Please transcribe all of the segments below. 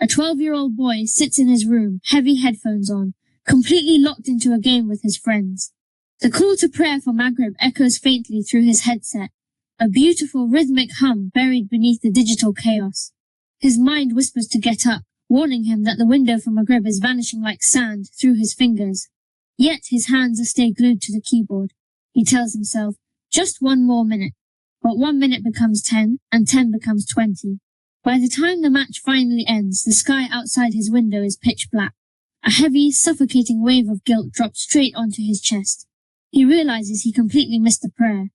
A 12-year-old boy sits in his room, heavy headphones on, completely locked into a game with his friends. The call to prayer for Maghrib echoes faintly through his headset, a beautiful rhythmic hum buried beneath the digital chaos. His mind whispers to get up, warning him that the window for Maghrib is vanishing like sand through his fingers. Yet his hands stay glued to the keyboard. He tells himself, just one more minute. But 1 minute becomes 10, and 10 becomes 20. By the time the match finally ends, the sky outside his window is pitch black. A heavy, suffocating wave of guilt drops straight onto his chest. He realizes he completely missed the prayer.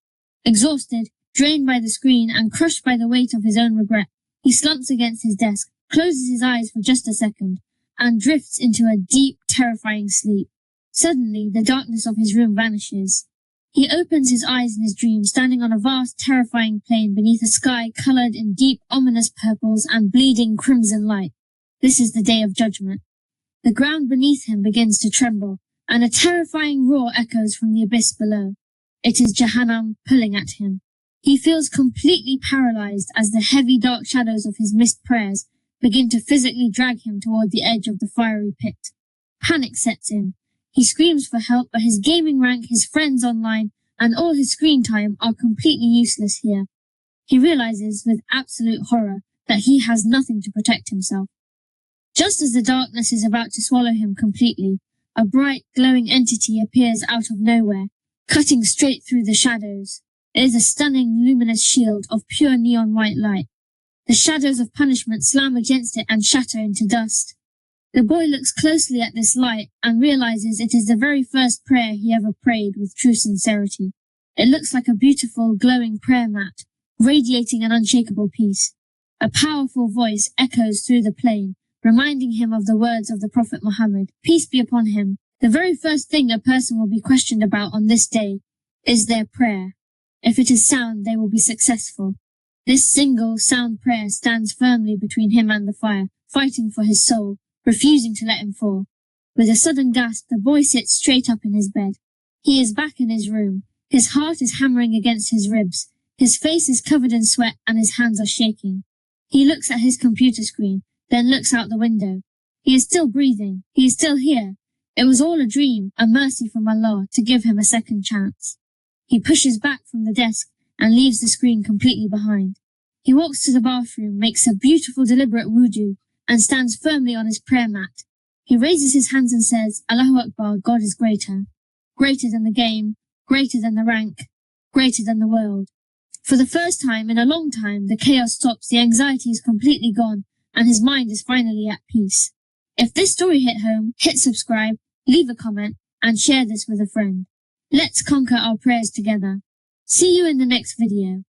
Exhausted, drained by the screen, and crushed by the weight of his own regret, he slumps against his desk, closes his eyes for just a second, and drifts into a deep, terrifying sleep. Suddenly, the darkness of his room vanishes. He opens his eyes in his dream, standing on a vast, terrifying plain beneath a sky coloured in deep, ominous purples and bleeding crimson light. This is the day of judgment. The ground beneath him begins to tremble, and a terrifying roar echoes from the abyss below. It is Jahannam pulling at him. He feels completely paralyzed as the heavy, dark shadows of his missed prayers begin to physically drag him toward the edge of the fiery pit. Panic sets in. He screams for help, but his gaming rank, his friends online, and all his screen time are completely useless here. He realizes with absolute horror that he has nothing to protect himself. Just as the darkness is about to swallow him completely, a bright, glowing entity appears out of nowhere, cutting straight through the shadows. It is a stunning, luminous shield of pure neon white light. The shadows of punishment slam against it and shatter into dust. The boy looks closely at this light and realizes it is the very first prayer he ever prayed with true sincerity. It looks like a beautiful, glowing prayer mat, radiating an unshakable peace. A powerful voice echoes through the plain, reminding him of the words of the Prophet Muhammad, peace be upon him. The very first thing a person will be questioned about on this day is their prayer. If it is sound, they will be successful. This single, sound prayer stands firmly between him and the fire, fighting for his soul, refusing to let him fall. With a sudden gasp, the boy sits straight up in his bed. He is back in his room. His heart is hammering against his ribs. His face is covered in sweat and his hands are shaking. He looks at his computer screen, then looks out the window. He is still breathing. He is still here. It was all a dream, a mercy from Allah to give him a second chance. He pushes back from the desk and leaves the screen completely behind. He walks to the bathroom, makes a beautiful deliberate wudu, and stands firmly on his prayer mat. He raises his hands and says, Allahu Akbar, God is greater. Greater than the game, greater than the rank, greater than the world. For the first time in a long time, the chaos stops, the anxiety is completely gone, and his mind is finally at peace. If this story hit home, hit subscribe, leave a comment, and share this with a friend. Let's conquer our prayers together. See you in the next video.